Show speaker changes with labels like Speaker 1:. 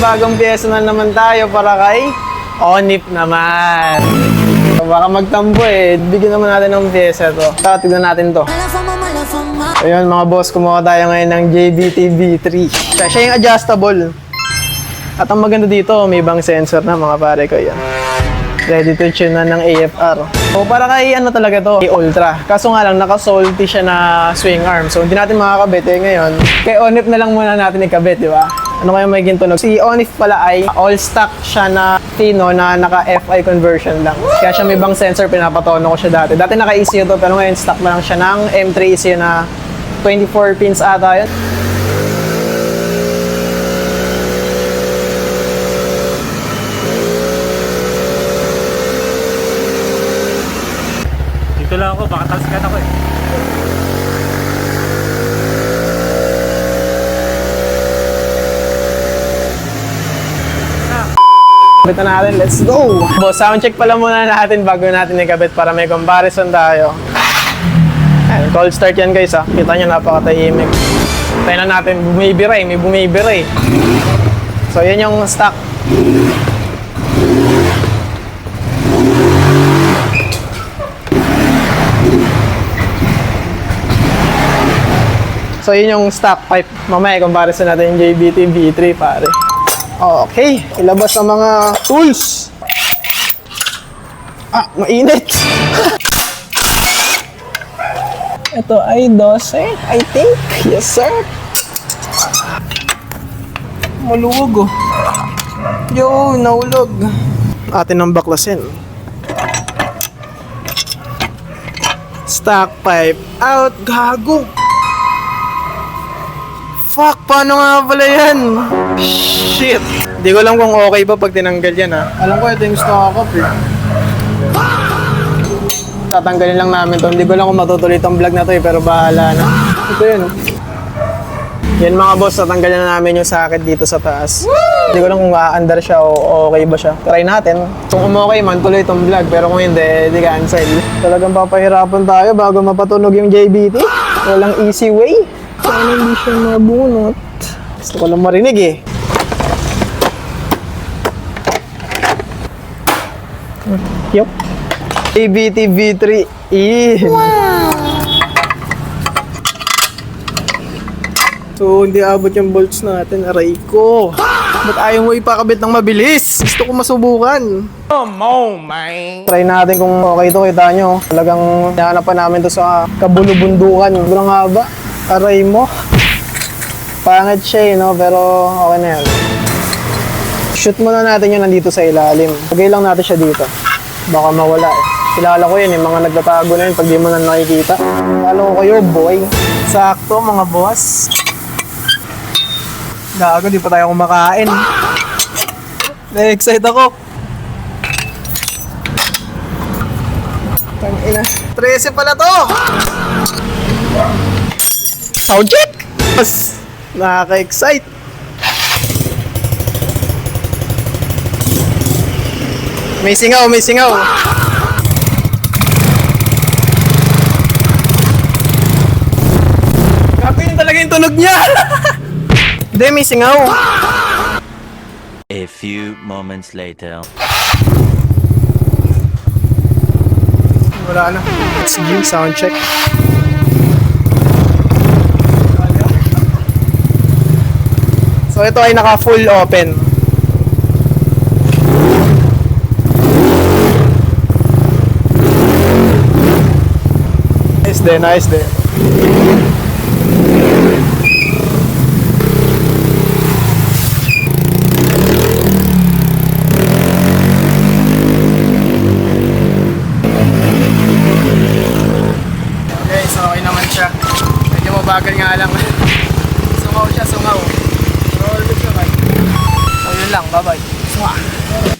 Speaker 1: bagong pyesa na naman tayo para kay Onip naman. So, baka magtambo eh. Bigyan naman natin ng pyesa to. Tignan natin to. Ayun mga boss, kumuha tayo ngayon ng JBT V3. Siya yung adjustable. At ang maganda dito, may ibang sensor na mga pare ko yan. Ready to tune na ng AFR. So para kay ano talaga to, kay Ultra. Kaso nga lang, naka-salty siya na swing arm. So hindi natin makakabit eh ngayon. Kay Onif na lang muna natin ikabit, di ba? Ano kaya may gintunog? Si Onif pala ay all stock siya na Tino na naka-FI conversion lang. Kaya siya may ibang sensor, pinapatono ko siya dati. Dati naka-ECU to, pero ngayon stock na lang siya ng M3 ECU na 24 pins ata yun.
Speaker 2: Dito lang ako, baka talsikan ako eh.
Speaker 1: Kabit na natin, let's go! Boss, soundcheck pala muna natin bago natin ikabit para may comparison tayo. Ayan, cold start yan guys ha. Kita nyo, napakatahimik. Tayo na natin, bumibira eh, may bumibira eh. So yun yung stock. So yun yung stock pipe. Mamaya comparison natin yung JBT V3 pare. Okay, ilabas ang mga tools. Ah, mainit. Ito ay 12, I think. Yes sir. Maluwag oh. Yo, nahulog. Atin ang baklasin. Stock pipe out, gago. Fuck, paano nga pala yan? Shit. Hindi ko alam kung okay ba pag tinanggal yan ha. Alam ko ito yung stock up eh. Tatanggalin lang namin to. Hindi ko alam kung matutuloy itong vlog na to eh, pero bahala na. Ito yun. Yan mga boss, tatanggalin na namin yung socket dito sa taas. Hindi ko alam kung ma-under siya o okay ba siya. Try natin. Kung okay man, tuloy itong vlog. Pero kung hindi cancel. Talagang papahirapan tayo bago mapatunog yung JBT. Walang easy way. Sana hindi siya mabunot. Gusto ko lang marinig eh. Yup. JBT V3 in. Wow! So, hindi abot yung bolts natin. Aray ko. Ba't ayaw mo ipakabit ng mabilis? Gusto ko masubukan. Come on, man. Try natin kung okay ito. Kita nyo. Talagang hanapan namin to sa kabulubundukan. Sobrang haba. Aray mo. Pangit siya eh, no? Pero okay na yan. Shoot muna natin yun nandito sa ilalim. Lagay lang natin siya dito. Baka mawala eh. Kilala ko yun, yung mga nagtatago na yun pag di mo na nakikita. Alam ko kayo, boy. Sakto mga boss. Gago, di pa tayo kumakain. Na-excite ako. Tangina. 13 pala to! Sound check! Mas nakaka-excite. May singaw, may singaw. Grabe yun talaga yung tunog niya. Hindi, may singaw.
Speaker 3: A few moments later.
Speaker 1: Wala na. Let's do sound check. So ito ay naka full open. Nice din, nice din. Okay, so okay naman siya. Medyo mabagal nga lang. Sungaw siya, sungaw. So yun lang, bye-bye. Mwah!